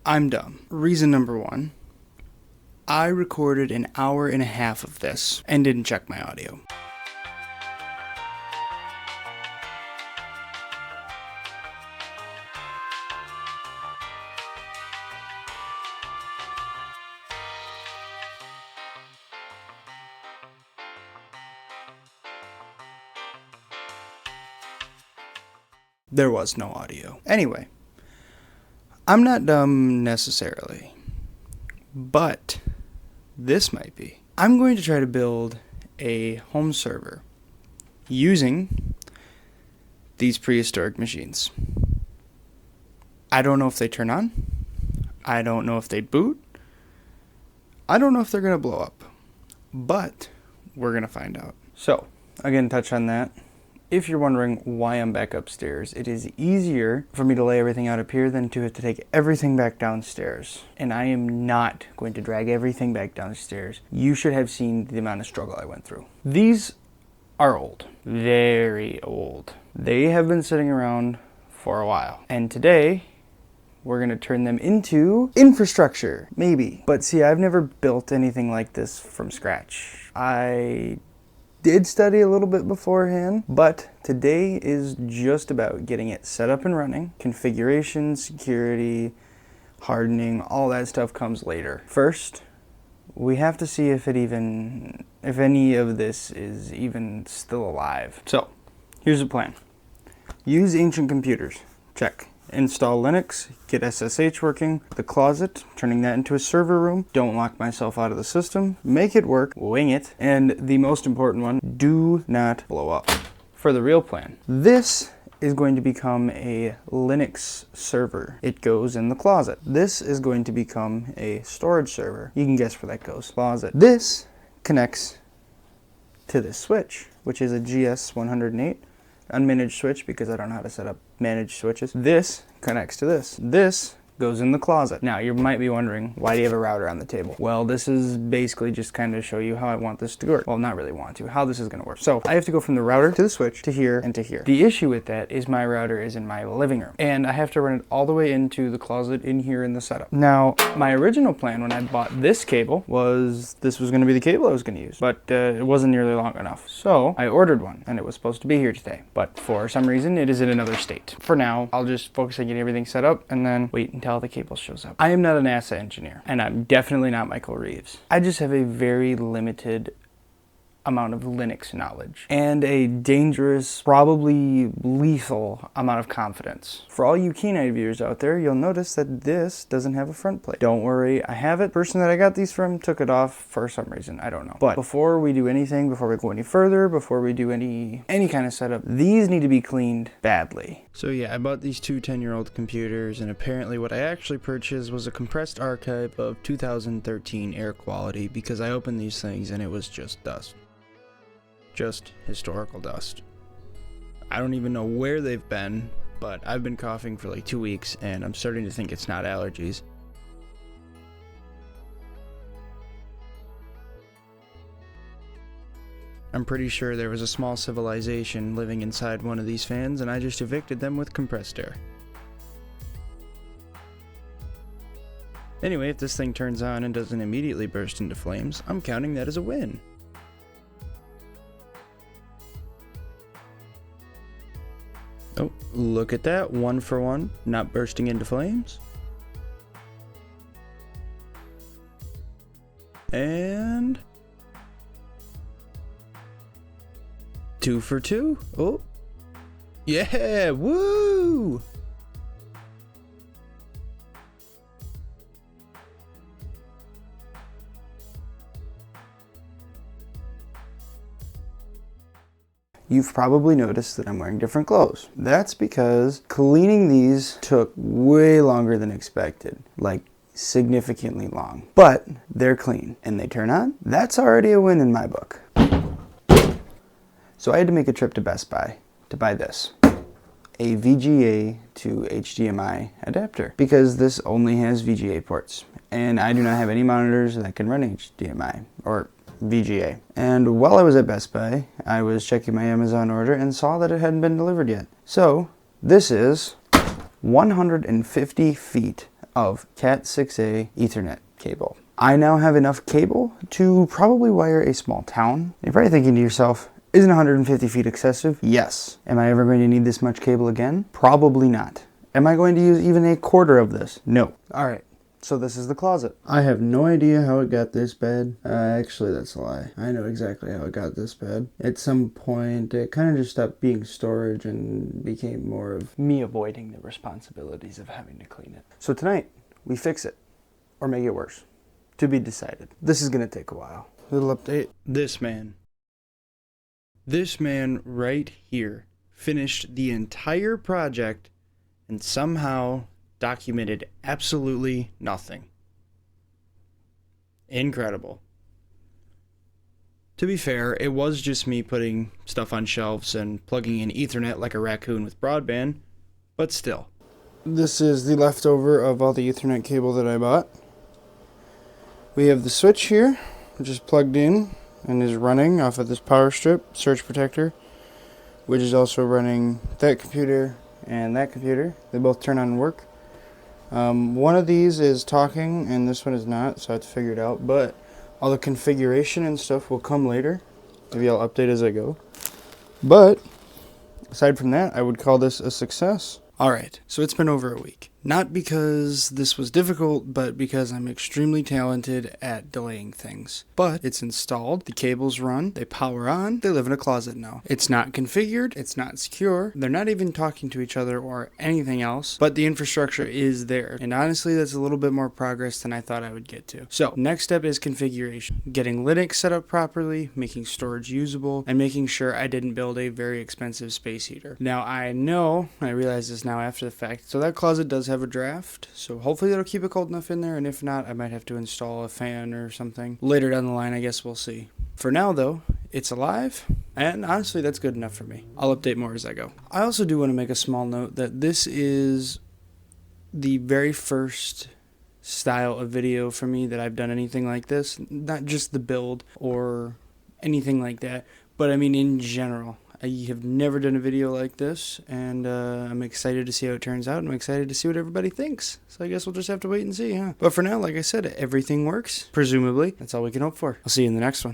I'm dumb. Reason number one, I recorded an hour and a half of this and didn't check my audio. There was no audio. Anyway, I'm not dumb necessarily, but this might be. I'm going to try to build a home server using these prehistoric machines. I don't know if they turn on. I don't know if they boot. I don't know if they're going to blow up, but we're going to find out. So, again, touch on that. If you're wondering why I'm back upstairs, it is easier for me to lay everything out up here than to have to take everything back downstairs. And I am not going to drag everything back downstairs. You should have seen the amount of struggle I went through. These are old, very old. They have been sitting around for a while. And today, we're going to turn them into infrastructure, maybe. But see, I've never built anything like this from scratch. I did study a little bit beforehand, but today is just about getting it set up and running. Configuration, security, hardening, all that stuff comes later. First, we have to see if any of this is even still alive. So, here's the plan. Use ancient computers. Check. Install Linux, get SSH working, the closet, turning that into a server room, don't lock myself out of the system, make it work, wing it, and the most important one, do not blow up. For the real plan, this is going to become a Linux server. It goes in the closet. This is going to become a storage server. You can guess where that goes. Closet. This connects to this switch, which is a GS108. Unmanaged switch because I don't know how to set up managed switches. This connects to this. This goes in the closet. Now, you might be wondering, why do you have a router on the table? Well, this is basically just kind of show you how I want this to work. Well, not really want to, how this is going to work. So, I have to go from the router to the switch to here and to here. The issue with that is my router is in my living room, and I have to run it all the way into the closet in here in the setup. Now, my original plan when I bought this cable was this was going to be the cable I was going to use, but it wasn't nearly long enough. So, I ordered one, and it was supposed to be here today, but for some reason, it is in another state. For now, I'll just focus on getting everything set up, and then wait until the cable shows up. I am not a NASA engineer, and I'm definitely not Michael Reeves. I just have a very limited amount of Linux knowledge and a dangerous, probably lethal amount of confidence. For all you keen-eyed viewers out there, you'll notice that this doesn't have a front plate. Don't worry, I have it. The person that I got these from took it off for some reason, I don't know. But before we do anything, before we go any further, before we do any kind of setup, these need to be cleaned badly. So yeah, I bought these two 10-year-old computers, and apparently what I actually purchased was a compressed archive of 2013 air quality because I opened these things and it was just dust. Just historical dust. I don't even know where they've been, but I've been coughing for like 2 weeks and I'm starting to think it's not allergies. I'm pretty sure there was a small civilization living inside one of these fans and I just evicted them with compressed air. Anyway, if this thing turns on and doesn't immediately burst into flames, I'm counting that as a win. Oh, look at that, 1 for 1, not bursting into flames. And 2 for 2. Oh, yeah, woo! You've probably noticed that I'm wearing different clothes. That's because cleaning these took way longer than expected, like significantly long. But they're clean and they turn on. That's already a win in my book. So I had to make a trip to Best Buy to buy this. A VGA to HDMI adapter because this only has VGA ports and I do not have any monitors that can run HDMI or VGA. And while I was at Best Buy, I was checking my Amazon order and saw that it hadn't been delivered yet. So this is 150 feet of Cat 6A Ethernet cable. I now have enough cable to probably wire a small town. You're probably thinking to yourself, isn't 150 feet excessive? Yes. Am I ever going to need this much cable again? Probably not. Am I going to use even a quarter of this? No. All right. So this is the closet. I have no idea how it got this bad. Actually, that's a lie. I know exactly how it got this bad. At some point, it kind of just stopped being storage and became more of me avoiding the responsibilities of having to clean it. So tonight, we fix it. Or make it worse. To be decided. This is going to take a while. Little update. This man right here finished the entire project and somehow documented absolutely nothing. Incredible. To be fair, it was just me putting stuff on shelves and plugging in Ethernet like a raccoon with broadband, but still. This is the leftover of all the Ethernet cable that I bought. We have the switch here, which is plugged in and is running off of this power strip surge protector, which is also running that computer and that computer. They both turn on and work. One of these is talking and this one is not, so I have to figure it out, but all the configuration and stuff will come later. Maybe I'll update as I go. But aside from that, I would call this a success. Alright, so it's been over a week. Not because this was difficult, but because I'm extremely talented at delaying things. But it's installed, the cables run, they power on, they live in a closet now. It's not configured, it's not secure, they're not even talking to each other or anything else, but the infrastructure is there. And honestly, that's a little bit more progress than I thought I would get to. So, next step is configuration. Getting Linux set up properly, making storage usable, and making sure I didn't build a very expensive space heater. Now, I realize this now after the fact, so that closet does have a draft, so hopefully that'll keep it cold enough in there, and if not, I might have to install a fan or something. Later down the line, I guess we'll see. For now, though, it's alive, and honestly, that's good enough for me. I'll update more as I go. I also do want to make a small note that this is the very first style of video for me that I've done anything like this. Not just the build or anything like that, but I mean in general. I have never done a video like this, and I'm excited to see how it turns out, and I'm excited to see what everybody thinks. So I guess we'll just have to wait and see, huh? But for now, like I said, everything works, presumably. That's all we can hope for. I'll see you in the next one.